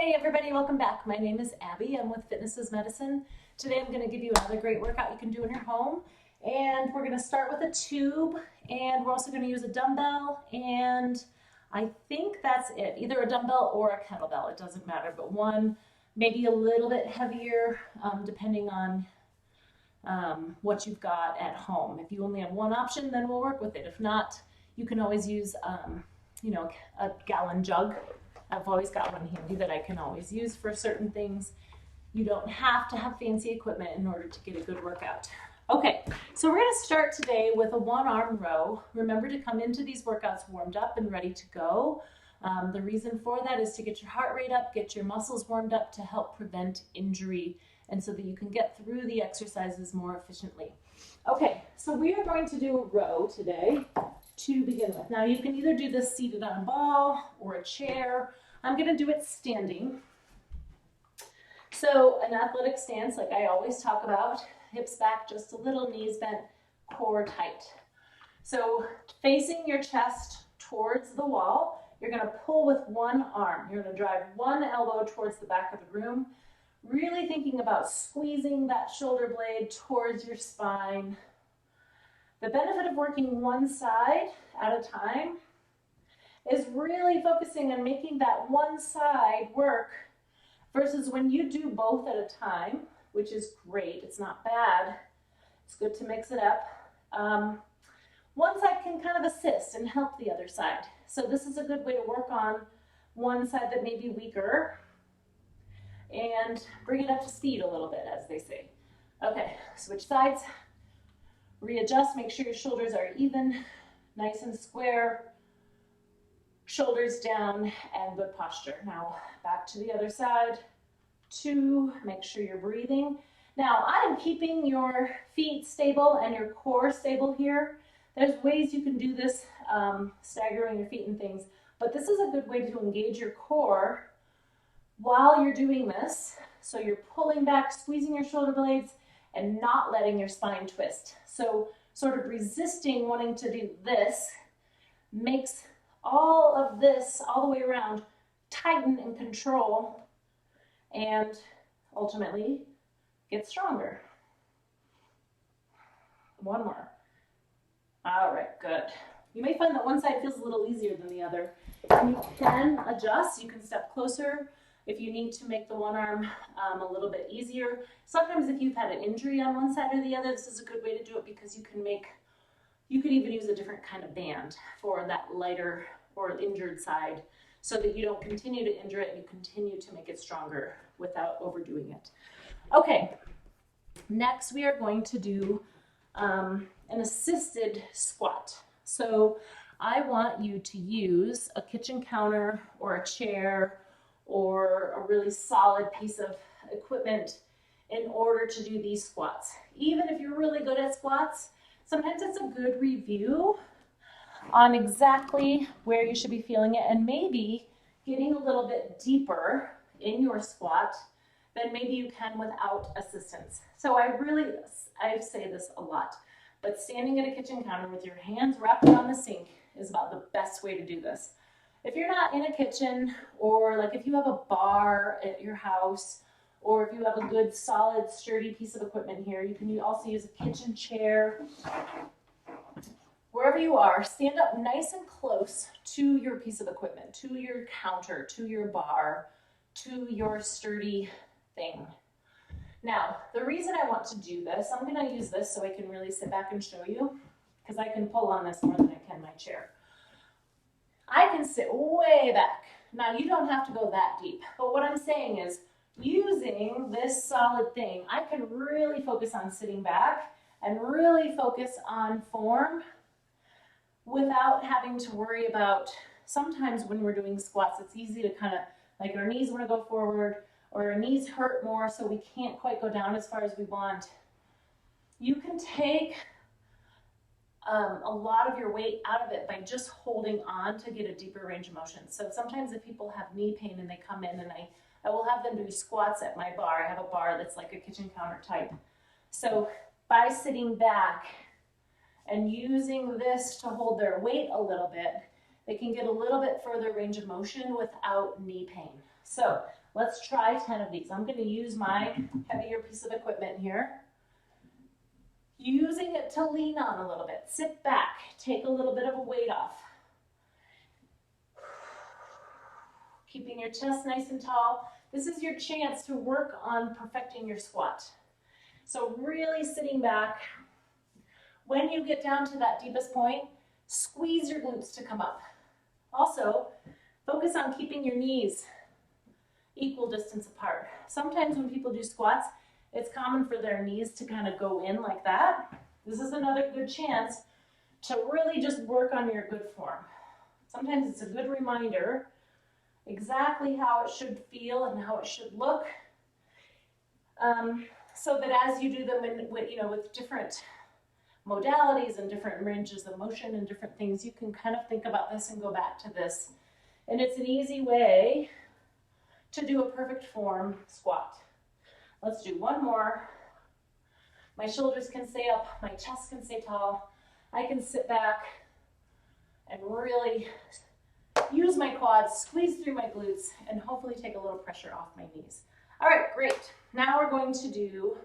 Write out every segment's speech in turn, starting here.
Hey everybody, welcome back. My name is Abby. I'm with Fitness is Medicine. Today I'm going to give you another great workout you can do in your home. And we're going to start with a tube, and we're also going to use a dumbbell, and I think that's it. Either a dumbbell or a kettlebell, it doesn't matter, but one maybe a little bit heavier depending on what you've got at home. If you only have one option, then we'll work with it. If not, you can always use a gallon jug. I've always got one handy that I can always use for certain things. You don't have to have fancy equipment in order to get a good workout. Okay, so we're gonna start today with a one-arm row. Remember to come into these workouts warmed up and ready to go. The reason for that is to get your heart rate up, get your muscles warmed up to help prevent injury, and so that you can get through the exercises more efficiently. Okay, so we are going to do a row today to begin with. Now you can either do this seated on a ball or a chair. I'm going to do it standing. So an athletic stance, like I always talk about, hips back just a little, knees bent, core tight. So facing your chest towards the wall, you're going to pull with one arm. You're going to drive one elbow towards the back of the room, really thinking about squeezing that shoulder blade towards your spine. The benefit of working one side at a time is really focusing on making that one side work versus when you do both at a time, which is great, it's not bad, it's good to mix it up. One side can kind of assist and help the other side. So this is a good way to work on one side that may be weaker and bring it up to speed a little bit, as they say. Okay, switch sides. Readjust, make sure your shoulders are even, nice and square, shoulders down, and good posture. Now back to the other side. 2, make sure you're breathing. Now I am keeping your feet stable and your core stable here. There's ways you can do this, staggering your feet and things, but this is a good way to engage your core while you're doing this. So you're pulling back, squeezing your shoulder blades, and not letting your spine twist. So sort of resisting wanting to do this makes all of this all the way around tighten and control and ultimately get stronger. One more. All right, good. You may find that one side feels a little easier than the other. And you can adjust, you can step closer if you need to make the one arm a little bit easier. Sometimes if you've had an injury on one side or the other, this is a good way to do it because you could even use a different kind of band for that lighter or injured side so that you don't continue to injure it and you continue to make it stronger without overdoing it. Okay, next we are going to do an assisted squat. So I want you to use a kitchen counter or a chair or a really solid piece of equipment in order to do these squats. Even if you're really good at squats, sometimes it's a good review on exactly where you should be feeling it and maybe getting a little bit deeper in your squat than maybe you can without assistance. So I say this a lot, but standing at a kitchen counter with your hands wrapped around the sink is about the best way to do this. If you're not in a kitchen, or like if you have a bar at your house, or if you have a good solid sturdy piece of equipment here, you can also use a kitchen chair. Wherever you are, stand up nice and close to your piece of equipment, to your counter, to your bar, to your sturdy thing. Now, the reason I want to do this, I'm going to use this so I can really sit back and show you, because I can pull on this more than I can my chair. I can sit way back. Now, you don't have to go that deep, but what I'm saying is, using this solid thing, I can really focus on sitting back and really focus on form without having to worry about, sometimes when we're doing squats, it's easy to kind of, like our knees want to go forward or our knees hurt more so we can't quite go down as far as we want. You can take a lot of your weight out of it by just holding on to get a deeper range of motion. So sometimes if people have knee pain and they come in and I will have them do squats at my bar. I have a bar that's like a kitchen counter type. So by sitting back and using this to hold their weight a little bit, they can get a little bit further range of motion without knee pain. So Let's try 10 of these. I'm going to use my heavier piece of equipment here. Using it to lean on a little bit. Sit back, take a little bit of a weight off. Keeping your chest nice and tall. This is your chance to work on perfecting your squat. So really sitting back. When you get down to that deepest point, squeeze your glutes to come up. Also, focus on keeping your knees equal distance apart. Sometimes when people do squats, it's common for their knees to kind of go in like that. This is another good chance to really just work on your good form. Sometimes it's a good reminder exactly how it should feel and how it should look, so that as you do them with different modalities and different ranges of motion and different things, you can kind of think about this and go back to this. And it's an easy way to do a perfect form squat. Let's do one more. My shoulders can stay up, my chest can stay tall. I can sit back and really use my quads, squeeze through my glutes, and hopefully take a little pressure off my knees. All right, great. Now we're going to do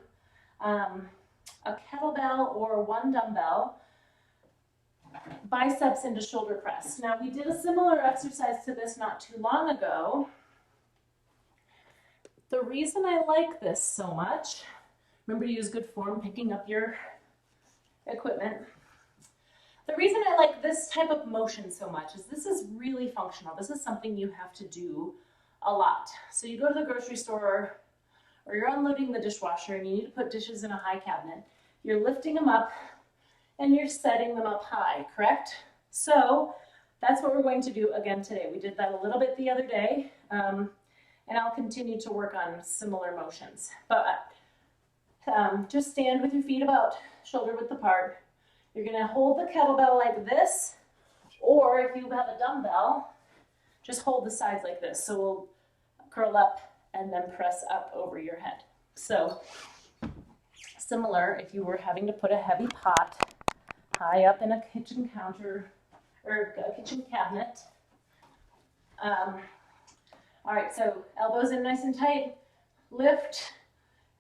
a kettlebell or one dumbbell biceps into shoulder press. Now we did a similar exercise to this not too long ago. The reason I like this so much, remember to use good form, picking up your equipment. The reason I like this type of motion so much is this is really functional. This is something you have to do a lot. So you go to the grocery store or you're unloading the dishwasher and you need to put dishes in a high cabinet. You're lifting them up and you're setting them up high, correct? So that's what we're going to do again today. We did that a little bit the other day. And I'll continue to work on similar motions. But just stand with your feet about shoulder width apart. You're gonna hold the kettlebell like this, or if you have a dumbbell, just hold the sides like this. So we'll curl up and then press up over your head. So similar if you were having to put a heavy pot high up in a kitchen counter or a kitchen cabinet. All right, so elbows in nice and tight, lift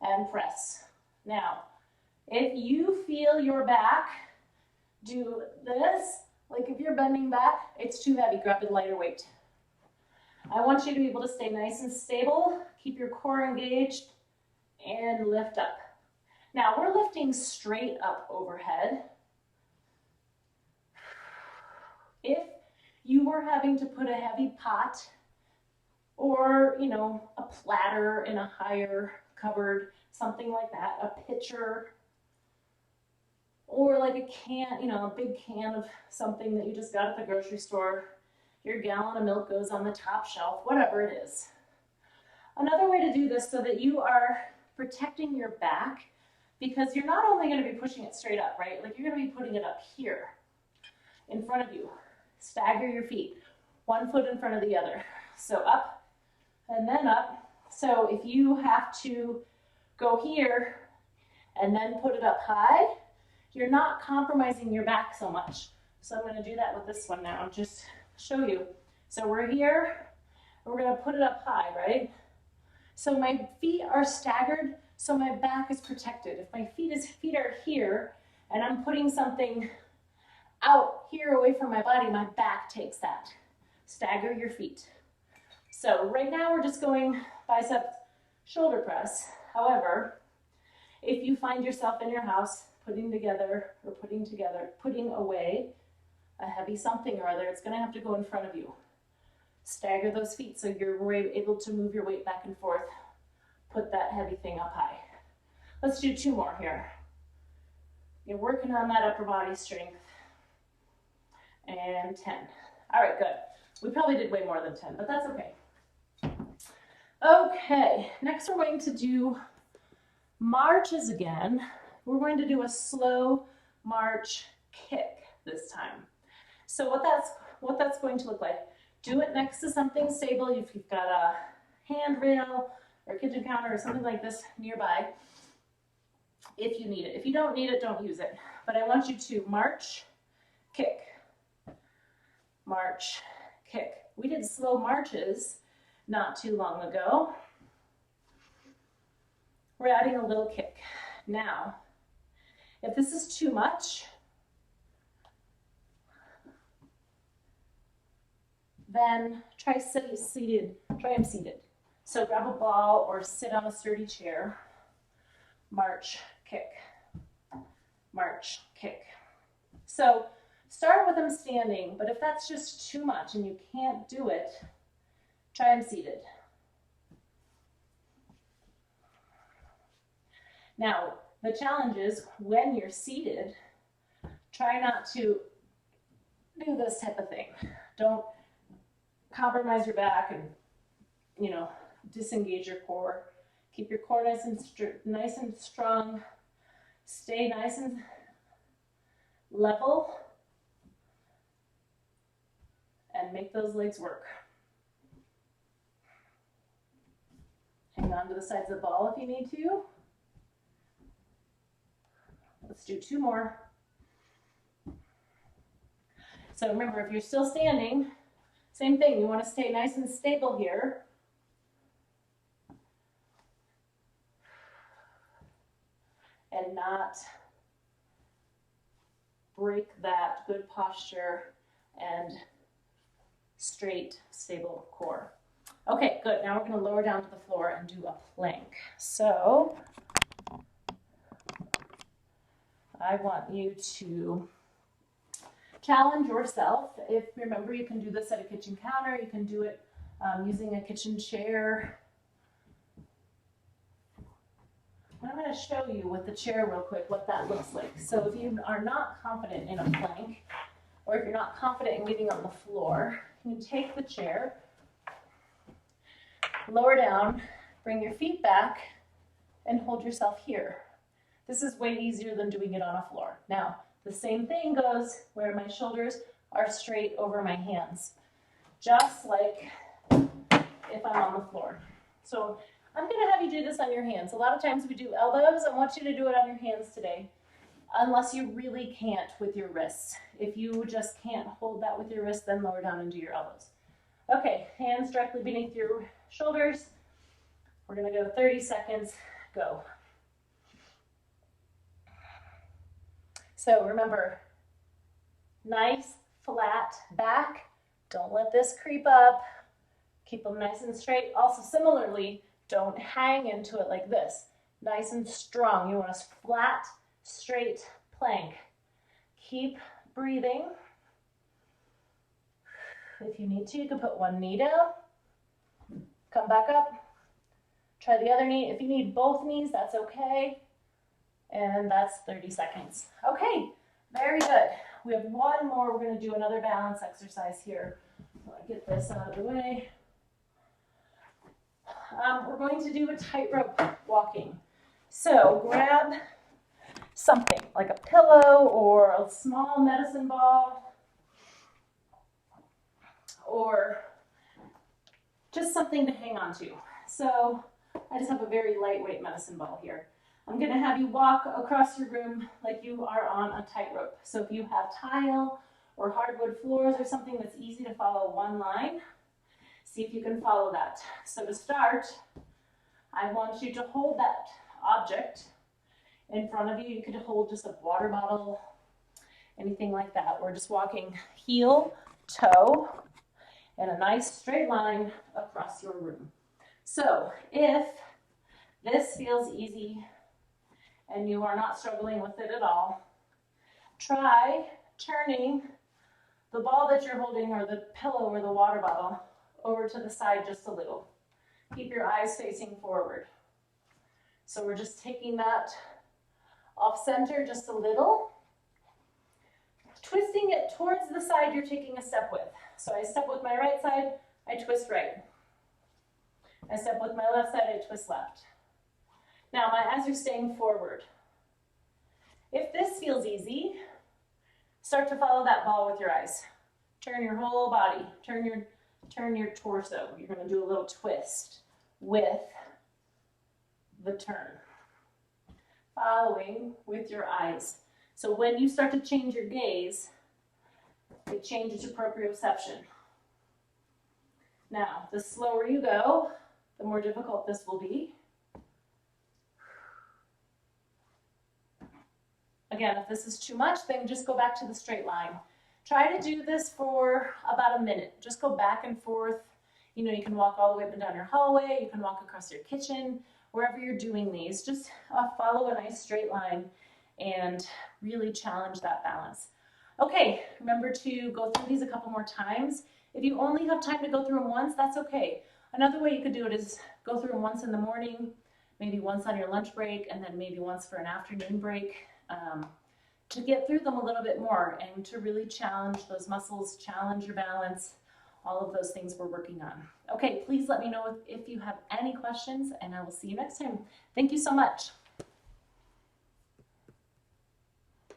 and press. Now, if you feel your back do this, like if you're bending back, it's too heavy, grab a lighter weight. I want you to be able to stay nice and stable, keep your core engaged, and lift up. Now, we're lifting straight up overhead. If you were having to put a heavy pot or, a platter in a higher cupboard, something like that, a pitcher, or like a can, a big can of something that you just got at the grocery store, your gallon of milk goes on the top shelf, whatever it is. Another way to do this so that you are protecting your back, because you're not only going to be pushing it straight up, right? Like you're going to be putting it up here in front of you. Stagger your feet, one foot in front of the other. So up and then up. So if you have to go here and then put it up high, you're not compromising your back so much. So I'm going to do that with this one now, just show you. So we're here, we're going to put it up high, right? So my feet are staggered, so my back is protected. If my feet are here and I'm putting something out here away from my body, my back takes that. Stagger your feet. So right now we're just going bicep shoulder press. However, if you find yourself in your house putting away a heavy something or other, it's going to have to go in front of you. Stagger those feet so you're able to move your weight back and forth. Put that heavy thing up high. Let's do 2 more here. You're working on that upper body strength. And 10. All right, good. We probably did way more than 10, but that's okay. Okay, next we're going to do marches again. We're going to do a slow march kick this time. So what that's going to look like, do it next to something stable. If you've got a handrail or a kitchen counter or something like this nearby, if you need it. If you don't need it, don't use it. But I want you to march, kick, march, kick. We did slow marches not too long ago. We're adding a little kick. Now, if this is too much, then try seated. Try them seated. So grab a ball or sit on a sturdy chair. March, kick. March, kick. So start with them standing, but if that's just too much and you can't do it, try them seated. Now, the challenge is when you're seated, try not to do this type of thing. Don't compromise your back and, disengage your core. Keep your core nice and strong. Stay nice and level. And make those legs work. Hang on to the sides of the ball if you need to. Let's do 2 more. So remember, if you're still standing, same thing. You want to stay nice and stable here. And not break that good posture and straight, stable core. Okay, good. Now we're going to lower down to the floor and do a plank. So I want you to challenge yourself. If remember, you can do this at a kitchen counter. You can do it using a kitchen chair. I'm going to show you with the chair real quick what that looks like. So if you are not confident in a plank, or if you're not confident in getting on the floor, you can take the chair, lower down, bring your feet back, and hold yourself here. This is way easier than doing it on a floor. Now, the same thing goes where my shoulders are straight over my hands, just like if I'm on the floor. So I'm going to have you do this on your hands. A lot of times we do elbows. I want you to do it on your hands today, unless you really can't with your wrists. If you just can't hold that with your wrists, then lower down and do your elbows. Okay, hands directly beneath your shoulders. We're going to go 30 seconds. Go. So remember, nice flat back. Don't let this creep up. Keep them nice and straight. Also, similarly, don't hang into it like this. Nice and strong. You want a flat, straight plank. Keep breathing. If you need to, you can put one knee down. Come back up. Try the other knee. If you need both knees, that's okay. And that's 30 seconds. Okay, very good. We have one more. We're going to do another balance exercise here. I'll get this out of the way. We're going to do a tightrope walking. So grab something like a pillow or a small medicine ball or just something to hang on to. So I just have a very lightweight medicine ball here. I'm going to have you walk across your room like you are on a tightrope. So if you have tile or hardwood floors or something that's easy to follow one line, see if you can follow that. So to start, I want you to hold that object in front of you. You could hold just a water bottle, anything like that. We're just walking heel, toe, in a nice straight line across your room. So if this feels easy and you are not struggling with it at all, try turning the ball that you're holding or the pillow or the water bottle over to the side just a little. Keep your eyes facing forward. So we're just taking that off center just a little, twisting it towards the side you're taking a step with. So I step with my right side, I twist right. I step with my left side, I twist left. Now my eyes are staying forward. If this feels easy, start to follow that ball with your eyes. Turn your whole body, turn your torso. You're going to do a little twist with the turn, following with your eyes. So when you start to change your gaze, it changes your proprioception. Now, the slower you go, the more difficult this will be. Again, if this is too much, then just go back to the straight line. Try to do this for about a minute. Just go back and forth. You know, you can walk all the way up and down your hallway. You can walk across your kitchen, wherever you're doing these. Just follow a nice straight line and really challenge that balance. Okay, remember to go through these a couple more times. If you only have time to go through them once, that's okay. Another way you could do it is go through them once in the morning, maybe once on your lunch break, and then maybe once for an afternoon break. To get through them a little bit more and to really challenge those muscles, challenge your balance, all of those things we're working on. Okay, please let me know if you have any questions, and I will see you next time. Thank you so much.